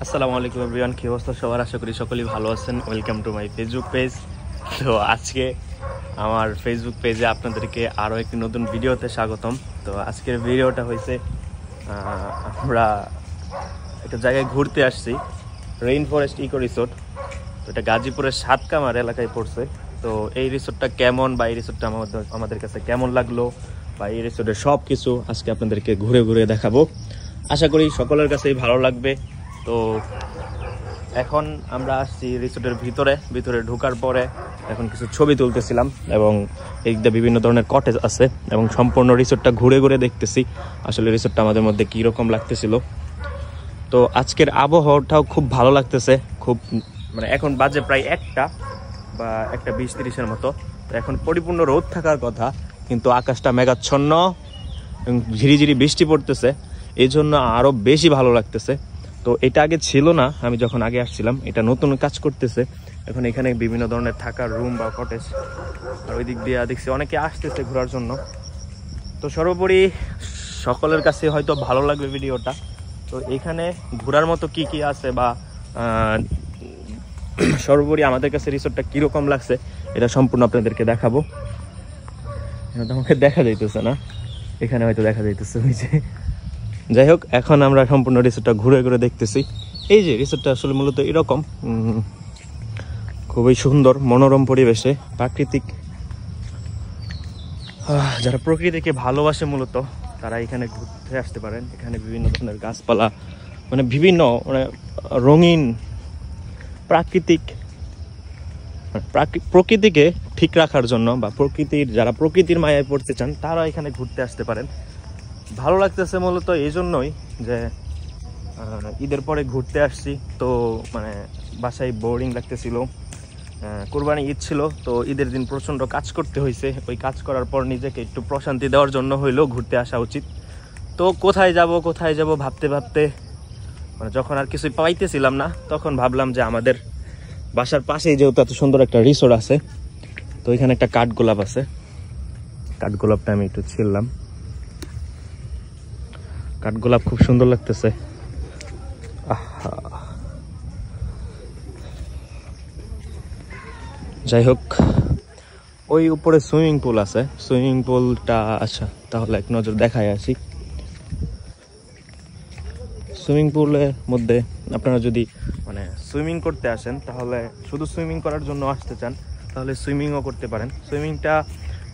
আসসালামু আলাইকুম এভরিওয়ান, কি অবস্থা সবার? আশা করি সকলেই ভালো আছেন। Welcome to my Facebook page. তো আজকে আমার ফেসবুক পেজে আপনাদেরকে আরও একটি নতুন ভিডিওতে স্বাগতম। তো আজকের ভিডিওটা হয়েছে আমরা একটা জায়গায় ঘুরতে আসছি, রেইন ফরেস্ট ইকো রিসোর্ট। তো এটা গাজীপুরের সাতকামার এলাকায় পড়ছে। তো এই রিসোর্টটা কেমন বা এই রিসোর্টটা আমাদের কাছে কেমন লাগলো বা এই রিসোর্টের সব কিছু আজকে আপনাদেরকে ঘুরে ঘুরে দেখাবো। আশা করি সকলের কাছেই ভালো লাগবে। তো এখন আমরা আসছি রিসোর্টের ভিতরে ঢোকার পরে এখন কিছু ছবি তুলতেছিলাম এবং এইদিকে বিভিন্ন ধরনের কটেজ আছে এবং সম্পূর্ণ রিসোর্টটা ঘুরে ঘুরে দেখতেছি আসলে রিসোর্টটা আমাদের মধ্যে কীরকম লাগতেছিল। তো আজকের আবহাওয়াটাও খুব ভালো লাগতেছে, খুব মানে এখন বাজে প্রায় 1:20-1:30 মতো। তো এখন পরিপূর্ণ রোদ থাকার কথা, কিন্তু আকাশটা মেঘাচ্ছন্ন এবং ঝিরিঝিরি বৃষ্টি পড়তেছে, এই জন্য আরও বেশি ভালো লাগতেছে। তো এটা আগে ছিল না, আমি যখন আগে আসছিলাম, এটা নতুন কাজ করতেছে এখন। এখানে বিভিন্ন ধরনের থাকার রুম বা কটেজ, আর ওই দিক দিয়ে দেখছি অনেকে আসতেছে ঘোরার জন্য। তো সর্বোপরি সকলের কাছে হয়তো ভালো লাগবে ভিডিওটা। তো এখানে ঘোরার মতো কি কি আছে বা সর্বোপরি আমাদের কাছে রিসোর্টটা কীরকম লাগছে এটা সম্পূর্ণ আপনাদেরকে দেখাবো। আমাকে দেখা যাইতেছে না, এখানে হয়তো দেখা যাইতেছে ওই যে। যাই হোক, এখন আমরা সম্পূর্ণ রিসোর্টটা ঘুরে ঘুরে দেখতেছি। এই যে রিসোর্টটা আসলে মূলত এরকম, খুবই সুন্দর মনোরম পরিবেশে, প্রাকৃতিক। যারা প্রকৃতিকে ভালোবাসে মূলত তারা এখানে ঘুরতে আসতে পারেন। এখানে বিভিন্ন ধরনের গাছপালা, মানে বিভিন্ন রঙিন প্রাকৃতিক, প্রকৃতিকে ঠিক রাখার জন্য বা যারা প্রকৃতির মায়ায় পড়তে চান তারা এখানে ঘুরতে আসতে পারেন। ভালো লাগতেছে মূলত এই জন্যই যে ঈদের পরে ঘুরতে আসছি। তো মানে বাসায় বোরিং লাগতেছিল, কোরবানি ঈদ ছিল, তো ঈদের দিন প্রচণ্ড কাজ করতে হয়েছে। ওই কাজ করার পর নিজেকে একটু প্রশান্তি দেওয়ার জন্য হইলেও ঘুরতে আসা উচিত। তো কোথায় যাব ভাবতে ভাবতে মানে যখন আর কিছুই পাইতেছিলাম না, তখন ভাবলাম যে আমাদের বাসার পাশেই যেহেতু এত সুন্দর একটা রিসোর্ট আছে, তো এখানে একটা কাঠগোলাপ আছে। কাঠগোলাপটা আমি একটু ছিললাম, কাঠগোলাপ খুব সুন্দর লাগতেছে। যাই হোক, ওই উপরে সুইমিং পুল আছে, সুইমিং পুলটা আচ্ছা তাহলে এক নজর দেখাই আসি। সুইমিং পুলের মধ্যে আপনারা যদি মানে সুইমিং করতে আসেন, তাহলে শুধু সুইমিং করার জন্য আসতে চান তাহলে সুইমিংও করতে পারেন। সুইমিংটা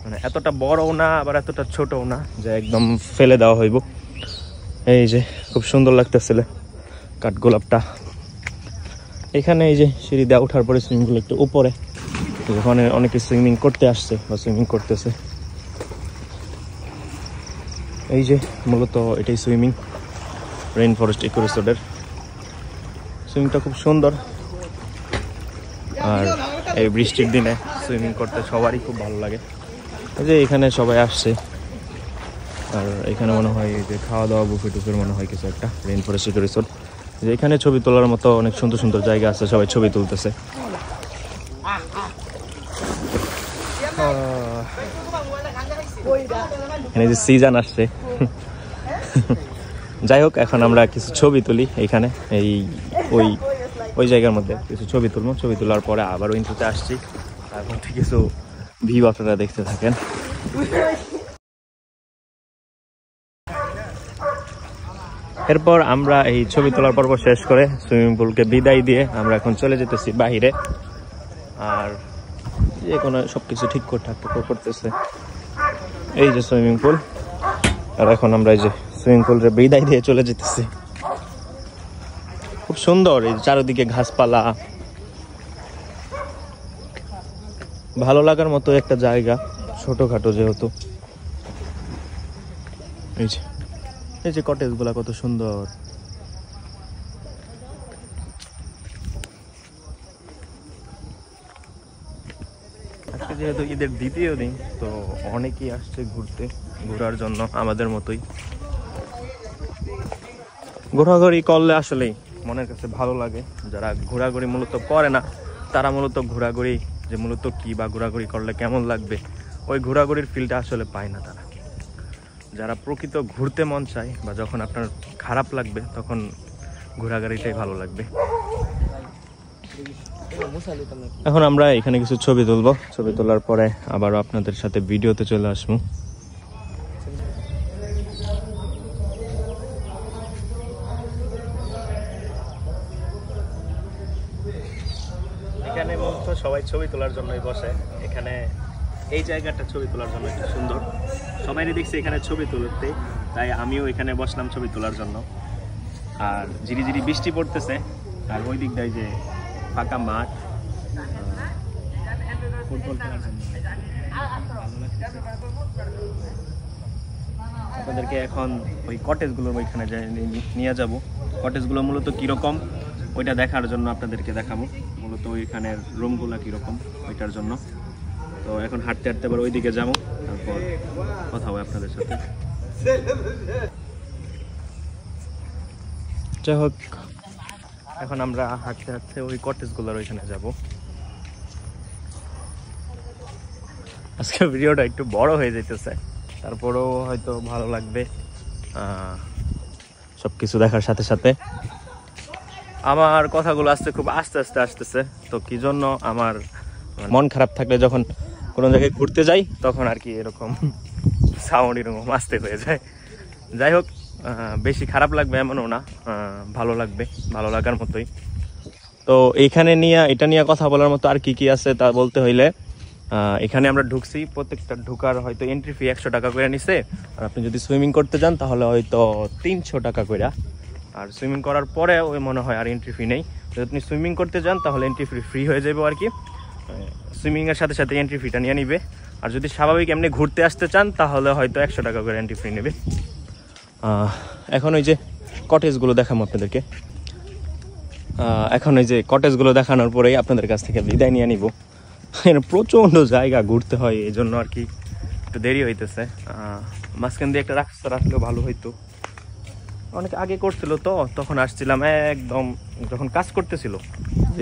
মানে এতটা বড়ও না আবার এতটা ছোটও না যে একদম ফেলে দেওয়া হইব। এই যে খুব সুন্দর লাগতেছিল কাঠগোলাপটা। এখানে এই যে সিঁড়ি দেওয়া ওঠার পরে সুইমিং পুল একটু উপরে, ওখানে অনেকে সুইমিং করতে আসছে বা সুইমিং করতেছে। এই যে মূলত এটাই সুইমিং, রেইন ফরেস্ট ইকো রিসোর্টের সুইমিংটা খুব সুন্দর। আর এই বৃষ্টির দিনে সুইমিং করতে সবারই খুব ভালো লাগে। এই যে এখানে সবাই আসছে, আর এখানে মনে হয় যে খাওয়া দাওয়া বুফে টুফের মনে হয় কিছু একটা, রেইন ফরেস্ট ইকো রিসোর্ট। যে এখানে ছবি তোলার মতো অনেক সুন্দর সুন্দর জায়গা আছে, সবাই ছবি তুলতেছে। এখানে যে সিজন আসছে। যাই হোক, এখন আমরা কিছু ছবি তুলি এখানে, এই ওই জায়গার মধ্যে কিছু ছবি তুলবো। ছবি তোলার পরে আবার ইন্ট্রোতে আসছি, তারপর কিছু ভিউ আপনারা দেখতে থাকেন। এরপর আমরা এই ছবি তোলার পর্ব শেষ করে সুইমিং পুলকে বিদায় দিয়ে আমরা এখন চলে যেতেছি বাহিরে। আর যে কোনো সবকিছু ঠিক করতেছে এই যে সুইমিং পুল। আর এখন আমরা এই যে সুইমিং পুলের বিদায় দিয়ে চলে যেতেছি। খুব সুন্দর এই চারিদিকে গাছপালা, ভালো লাগার মতো একটা জায়গা, ছোটখাটো যেহেতু। এই যে কটেজ গুলা কত সুন্দর। আজকে যেহেতু ঈদের দ্বিতীয় দিন, তো অনেকেই আসছে ঘোরার জন্য, আমাদের মতোই। ঘোরাঘুরি করলে আসলেই মনের কাছে ভালো লাগে। যারা ঘোরাঘুরি মূলত করে না, তারা মূলত ঘোরাঘুরি যে মূলত কি বা ঘোরাঘুরি করলে কেমন লাগবে, ওই ঘোরাঘুরির ফিলটা আসলে পায় না তারা। যারা প্রকৃত ঘুরতে মন চায় বা যখন আপনার খারাপ লাগবে তখন ঘোরাঘুরিটাই ভালো লাগবে। এখন আমরা এখানে কিছু ছবি তুলবো, ছবি তোলার পরে আবারও আপনাদের সাথে ভিডিওতে চলে আসবো। এখানে মূলত সবাই ছবি তোলার জন্যই বসে। এখানে এই জায়গাটা ছবি তোলার জন্য একটু সুন্দর, সবাই দেখছি এখানে ছবি তুলতে, তাই আমিও এখানে বসলাম ছবি তোলার জন্য। আর ঝিরি ঝিরি বৃষ্টি পড়তেছে, আর ওই দিকটায় যে ফাঁকা মাঠ, ফুটবল খেলার জন্য আপনাদেরকে এখন ওই কটেজগুলোর ওইখানে নিয়ে যাব। কটেজগুলো মূলত কীরকম ওইটা দেখার জন্য আপনাদেরকে দেখাবো, মূলত ওইখানের রুমগুলো কীরকম ওইটার জন্য। তো এখন হাঁটতে হাঁটতে আবার ওইদিকে যাবো, তারপর কথা হবে আপনাদের সাথে। যাই হোক, এখন আমরা হাঁটতে হাঁটতে ওই কটেজগুলোর ওইখানে যাব। আজকে ভিডিওটা একটু বড় হয়ে যেতেছে, তারপরেও হয়তো ভালো লাগবে সব কিছু দেখার সাথে সাথে। আমার কথাগুলো আসতে খুব আস্তে আস্তে আসতেছে, তো কি জন্য আমার মন খারাপ থাকলে যখন কোনো জায়গায় ঘুরতে যাই তখন আর কি এরকম সাউন্ড এরকম আস্তে হয়ে যায়। যাই হোক, বেশি খারাপ লাগবে এমনও না, ভালো লাগবে, ভালো লাগার মতোই। তো এইখানে এটা নিয়ে কথা বলার মতো আর কি কি আছে তা বলতে হইলে, এখানে আমরা ঢুকছি, প্রত্যেকটা ঢুকার হয়তো এন্ট্রি ফি 100 টাকা করে নিছে। আর আপনি যদি সুইমিং করতে যান তাহলে হয়তো 300 টাকা করে। আর সুইমিং করার পরে ওই মনে হয় আর এন্ট্রি ফি নেই। যদি আপনি সুইমিং করতে যান তাহলে এন্ট্রি ফি ফ্রি হয়ে যাবে আর কি, সুইমিংয়ের সাথে সাথে এন্ট্রি ফিটা নিয়ে নিবে। আর যদি স্বাভাবিক এমনি ঘুরতে আসতে চান তাহলে হয়তো 100 টাকা করে এন্ট্রি ফি নেবে। এখন ওই যে কটেজগুলো দেখাবো আপনাদেরকে। এখন ওই যে কটেজগুলো দেখানোর পরেই আপনাদের কাছ থেকে বিদায় নিয়ে নিব। প্রচণ্ড জায়গা ঘুরতে হয়, এই জন্য আর কি একটু দেরি হইতেছে। মাঝখান দিয়ে একটা রাস্তা রাখলেও ভালো হইতো, অনেক আগে করছিল তো, তখন আসছিলাম একদম যখন কাজ করতেছিল,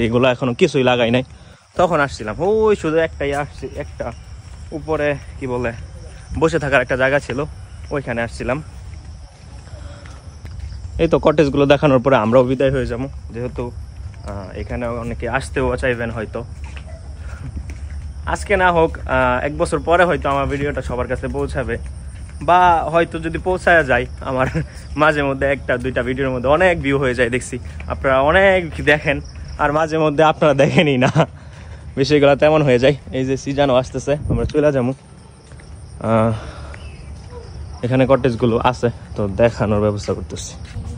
এগুলো এখনো কিছুই লাগাই নাই, তখন আসছিলাম। ওই শুধু একটাই আসছি, একটা উপরে কি বলে বসে থাকার একটা জায়গা ছিল, ওইখানে আসছিলাম। এই তো কটেজগুলো দেখানোর পরে আমরাও বিদায় হয়ে যাবো, যেহেতু এখানে অনেকে আসতেও চাইবেন হয়তো। আজকে না হোক 1 বছর পরে হয়তো আমার ভিডিওটা সবার কাছে পৌঁছাবে, বা হয়তো যদি পৌঁছায় যায়, আমার মাঝে মধ্যে 1-2টা ভিডিওর মধ্যে অনেক ভিউ হয়ে যায়, দেখছি আপনারা অনেক দেখেন, আর মাঝে মধ্যে আপনারা দেখেনই না, বিষয়গুলো তেমন হয়ে যায়। এই যে সিজনও আসতেছে, আমরা চলে যাবো। এখানে কটেজগুলো আছে, তো দেখানোর ব্যবস্থা করতেছি।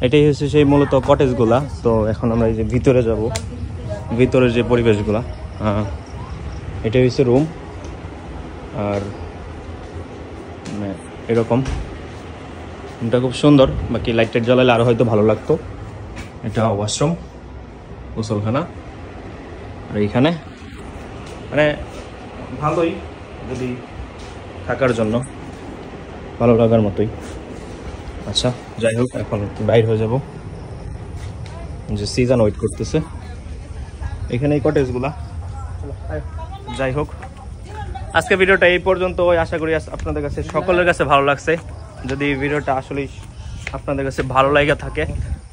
এটাই হচ্ছে সেই মূলত কটেজগুলা। তো এখন আমরা এই যে ভিতরে যাব, ভিতরের যে পরিবেশগুলা, এটাই হচ্ছে রুম। আর এরকম রুমটা খুব সুন্দর, বাকি লাইট টাইট জ্বালালে আরও হয়তো ভালো লাগতো। এটা ওয়াশরুম, গোসলখানা। আর এইখানে মানে ভালোই, যদি থাকার জন্য ভালো লাগার মতোই। আচ্ছা, যাই হোক, এখন বাইর হয়ে যাব, যে সিজন ওয়েট করতেছে এখানে এই কটেজগুলা। যাই হোক, আজকে ভিডিওটা এই পর্যন্ত। আশা করি আপনাদের কাছে সকলের কাছে ভালো লাগছে। যদি ভিডিওটা আসলে আপনাদের কাছে ভালো লাগা থাকে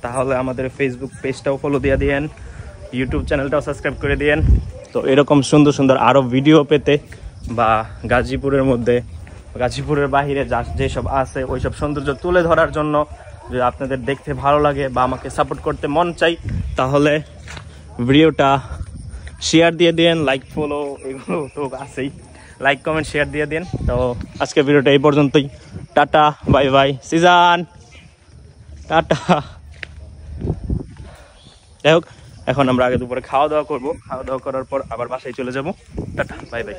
তাহলে আমাদের ফেসবুক পেজটাও ফলো দিয়ে দিয়েন, ইউটিউব চ্যানেলটাও সাবস্ক্রাইব করে দিয়েন। তো এরকম সুন্দর সুন্দর আরও ভিডিও পেতে, বা গাজীপুরের মধ্যে, গাজীপুরের বাহিরে যেসব আছে ওইসব সৌন্দর্য তুলে ধরার জন্য যদি আপনাদের দেখতে ভালো লাগে বা আমাকে সাপোর্ট করতে মন চাই, তাহলে ভিডিওটা শেয়ার দিয়ে দিন, লাইক ফলো এগুলো তো আছেই, লাইক কমেন্ট শেয়ার দিয়ে দিন। তো আজকে ভিডিওটা এই পর্যন্তই। Tata, bye bye, Sijan, tata. যাই হোক, এখন আমরা আগে দুপুরে খাওয়া দাওয়া করবো, খাওয়া দাওয়া করার পর আবার বাসায় চলে যাবো। Tata, bye bye.